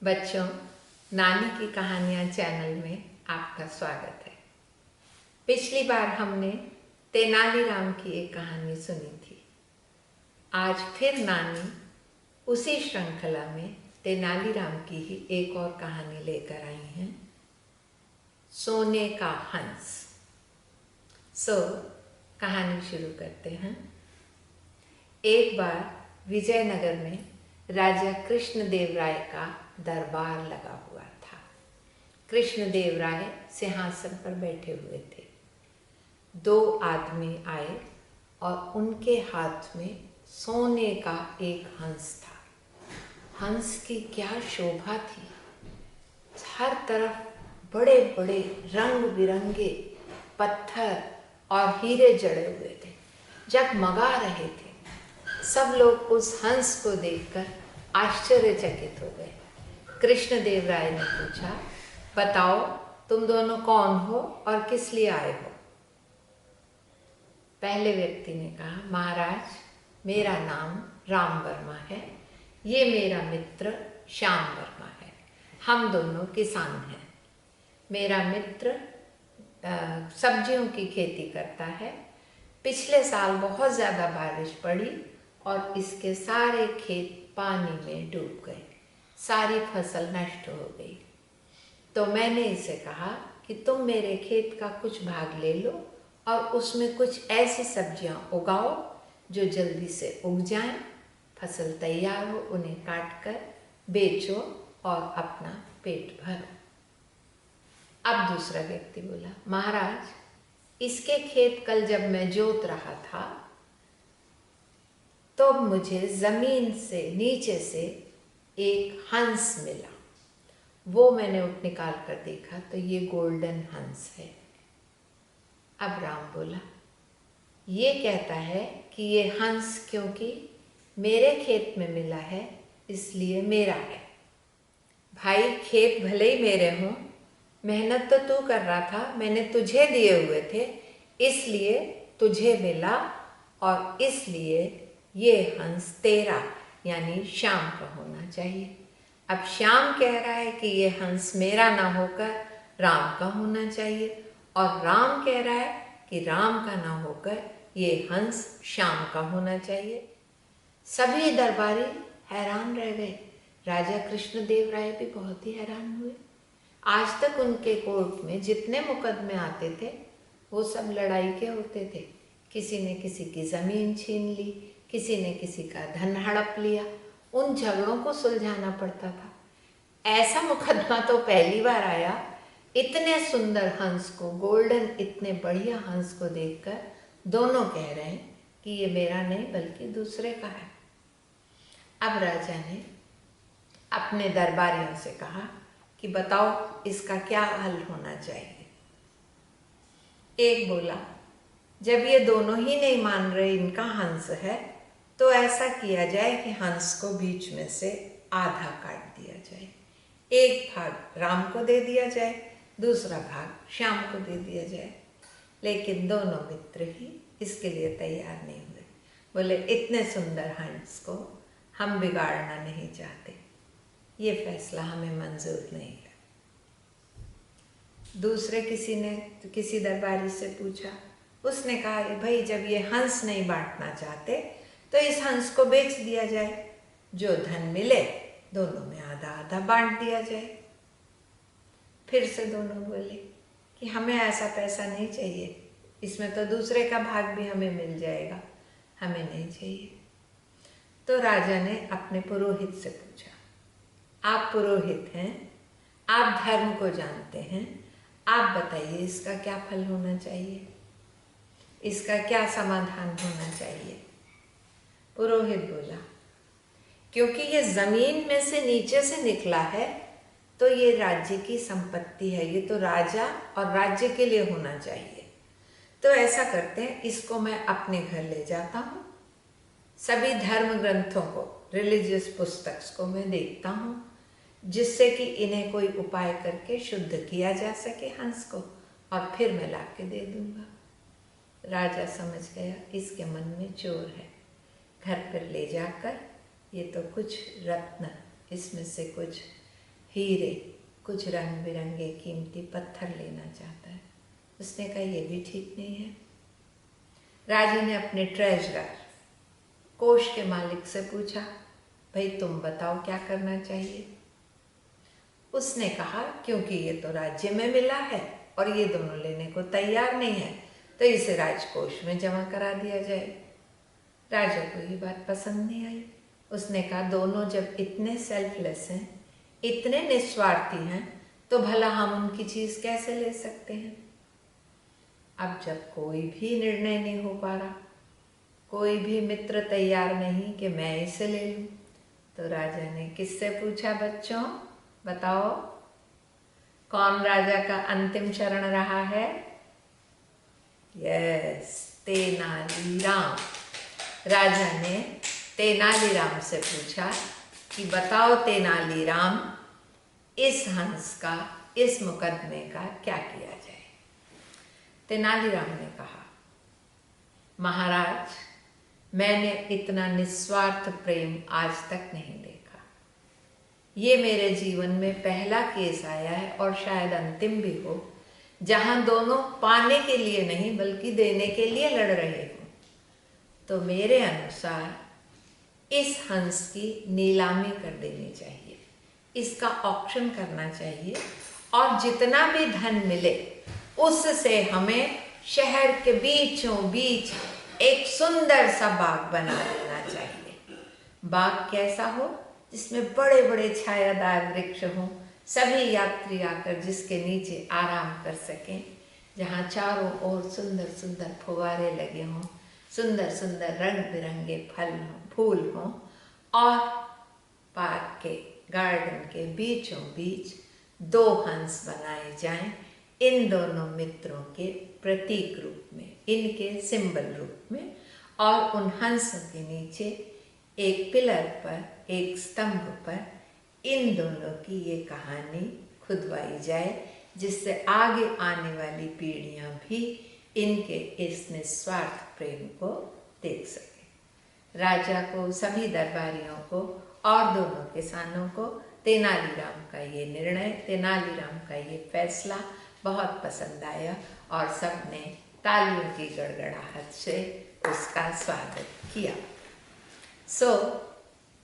बच्चों, नानी की कहानियाँ चैनल में आपका स्वागत है। पिछली बार हमने तेनालीराम की एक कहानी सुनी थी। आज फिर नानी उसी श्रृंखला में तेनालीराम की ही एक और कहानी लेकर आई हैं, सोने का हंस। कहानी शुरू करते हैं। एक बार विजयनगर में राजा कृष्णदेव राय का दरबार लगा हुआ था। कृष्णदेव राय सिंहासन पर बैठे हुए थे। दो आदमी आए और उनके हाथ में सोने का एक हंस था। हंस की क्या शोभा थी! हर तरफ बड़े बड़े रंग बिरंगे पत्थर और हीरे जड़े हुए थे, जगमगा रहे थे। सब लोग उस हंस को देखकर आश्चर्यचकित हो गए। कृष्णदेव राय ने पूछा, बताओ तुम दोनों कौन हो और किस लिए आए हो? पहले व्यक्ति ने कहा, महाराज मेरा नाम राम वर्मा है, ये मेरा मित्र श्याम वर्मा है। हम दोनों किसान हैं। मेरा मित्र सब्जियों की खेती करता है। पिछले साल बहुत ज़्यादा बारिश पड़ी और इसके सारे खेत पानी में डूब गए, सारी फसल नष्ट हो गई। तो मैंने इसे कहा कि तुम मेरे खेत का कुछ भाग ले लो और उसमें कुछ ऐसी सब्जियां उगाओ जो जल्दी से उग जाएं, फसल तैयार हो, उन्हें काट कर बेचो और अपना पेट भरो। अब दूसरा व्यक्ति बोला, महाराज इसके खेत कल जब मैं जोत रहा था तो मुझे जमीन से नीचे से एक हंस मिला। वो मैंने उठ निकाल कर देखा तो ये गोल्डन हंस है। अब राम बोला, ये कहता है कि ये हंस क्योंकि मेरे खेत में मिला है इसलिए मेरा है। भाई खेत भले ही मेरे हों, मेहनत तो तू कर रहा था, मैंने तुझे दिए हुए थे, इसलिए तुझे मिला और इसलिए ये हंस तेरा यानी श्याम का होना चाहिए। अब श्याम कह रहा है कि ये हंस मेरा ना होकर राम का होना चाहिए और राम कह रहा है कि राम का ना होकर ये हंस श्याम का होना चाहिए। सभी दरबारी हैरान रह गए। राजा कृष्णदेव राय भी बहुत ही हैरान हुए। आज तक उनके कोर्ट में जितने मुकदमे आते थे वो सब लड़ाई के होते थे। किसी ने किसी की ज़मीन छीन ली, किसी ने किसी का धन हड़प लिया, उन झगड़ों को सुलझाना पड़ता था। ऐसा मुकदमा तो पहली बार आया। इतने सुंदर हंस को, गोल्डन इतने बढ़िया हंस को देखकर दोनों कह रहे हैं कि ये मेरा नहीं बल्कि दूसरे का है। अब राजा ने अपने दरबारियों से कहा कि बताओ इसका क्या हल होना चाहिए। एक बोला, जब ये दोनों ही नहीं मान रहे इनका हंस है तो ऐसा किया जाए कि हंस को बीच में से आधा काट दिया जाए। एक भाग राम को दे दिया जाए, दूसरा भाग श्याम को दे दिया जाए। लेकिन दोनों मित्र ही इसके लिए तैयार नहीं हुए। बोले, इतने सुंदर हंस को हम बिगाड़ना नहीं चाहते, ये फैसला हमें मंजूर नहीं है। दूसरे किसी दरबारी से पूछा। उसने कहा, भाई जब ये हंस नहीं बांटना चाहते तो इस हंस को बेच दिया जाए, जो धन मिले दोनों में आधा आधा बांट दिया जाए। फिर से दोनों बोले कि हमें ऐसा पैसा नहीं चाहिए, इसमें तो दूसरे का भाग भी हमें मिल जाएगा, हमें नहीं चाहिए। तो राजा ने अपने पुरोहित से पूछा, आप पुरोहित हैं, आप धर्म को जानते हैं, आप बताइए इसका क्या फल होना चाहिए, इसका क्या समाधान होना चाहिए। पुरोहित बोला, क्योंकि ये जमीन में से नीचे से निकला है तो ये राज्य की संपत्ति है, ये तो राजा और राज्य के लिए होना चाहिए। तो ऐसा करते हैं, इसको मैं अपने घर ले जाता हूँ, सभी धर्म ग्रंथों को, रिलीजियस पुस्तक्स को मैं देखता हूँ, जिससे कि इन्हें कोई उपाय करके शुद्ध किया जा सके हंस को, और फिर मैं ला के दे दूँगा। राजा समझ गया इसके मन में चोर है। घर पर ले जाकर ये तो कुछ रत्न, इसमें से कुछ हीरे, कुछ रंग बिरंगे कीमती पत्थर लेना चाहता है। उसने कहा ये भी ठीक नहीं है। राजा ने अपने ट्रेजरर, कोष के मालिक से पूछा, भाई तुम बताओ क्या करना चाहिए। उसने कहा क्योंकि ये तो राज्य में मिला है और ये दोनों लेने को तैयार नहीं है, तो इसे राजकोष में जमा करा दिया जाए। राजा को ये बात पसंद नहीं आई। उसने कहा दोनों जब इतने सेल्फलेस हैं, इतने निस्वार्थी हैं, तो भला हम उनकी चीज कैसे ले सकते हैं। अब जब कोई भी निर्णय नहीं हो पा रहा, कोई भी मित्र तैयार नहीं कि मैं इसे ले लूं, तो राजा ने किससे पूछा, बच्चों बताओ कौन राजा का अंतिम चरण रहा है। यस, तेनालीराम। राजा ने तेनालीराम से पूछा कि बताओ तेनालीराम, इस हंस का, इस मुकदमे का क्या किया जाए। तेनालीराम ने कहा, महाराज मैंने इतना निस्वार्थ प्रेम आज तक नहीं देखा। ये मेरे जीवन में पहला केस आया है और शायद अंतिम भी हो, जहां दोनों पाने के लिए नहीं बल्कि देने के लिए लड़ रहे हो। तो मेरे अनुसार इस हंस की नीलामी कर देनी चाहिए, इसका ऑक्शन करना चाहिए और जितना भी धन मिले उससे हमें शहर के बीचों बीच एक सुंदर सा बाग बना देना चाहिए। बाग कैसा हो, जिसमें बड़े बड़े छायादार वृक्ष हों, सभी यात्री आकर जिसके नीचे आराम कर सकें, जहाँ चारों ओर सुंदर सुंदर फुवारे लगे हों, सुंदर सुंदर रंग बिरंगे फल हों, फूल हों, और पार्क के, गार्डन के बीचों बीच दो हंस बनाए जाएं, इन दोनों मित्रों के प्रतीक रूप में, इनके सिंबल रूप में, और उन हंसों के नीचे एक पिलर पर, एक स्तंभ पर इन दोनों की ये कहानी खुदवाई जाए, जिससे आगे आने वाली पीढ़ियां भी इनके इस निस्वार्थ प्रेम को देख सके। राजा को, सभी दरबारियों को और दोनों किसानों को तेनालीराम का ये निर्णय, तेनालीराम का ये फैसला बहुत पसंद आया और सबने तालियों की गड़गड़ाहट से उसका स्वागत किया।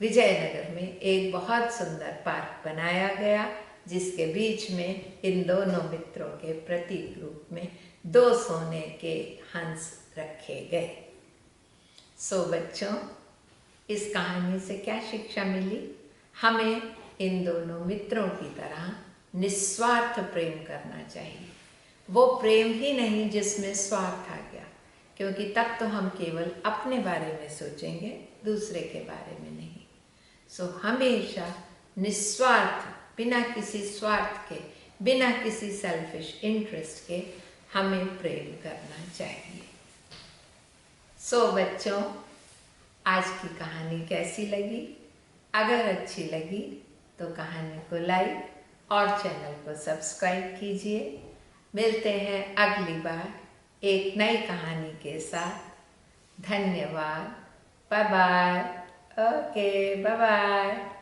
विजयनगर में एक बहुत सुंदर पार्क बनाया गया, जिसके बीच में इन दोनों मित्रों के प्रतीक रूप में दो सोने के हंस रखे गए। बच्चों, इस कहानी से क्या शिक्षा मिली? हमें इन दोनों मित्रों की तरह निस्वार्थ प्रेम करना चाहिए। वो प्रेम ही नहीं जिसमें स्वार्थ आ गया, क्योंकि तब तो हम केवल अपने बारे में सोचेंगे, दूसरे के बारे में नहीं। हमेशा निस्वार्थ, बिना किसी स्वार्थ के, बिना किसी सेल्फिश इंटरेस्ट के हमें प्रेम करना चाहिए। बच्चों, आज की कहानी कैसी लगी? अगर अच्छी लगी तो कहानी को लाइक और चैनल को सब्सक्राइब कीजिए। मिलते हैं अगली बार एक नई कहानी के साथ। धन्यवाद। Bye bye. Okay, bye bye.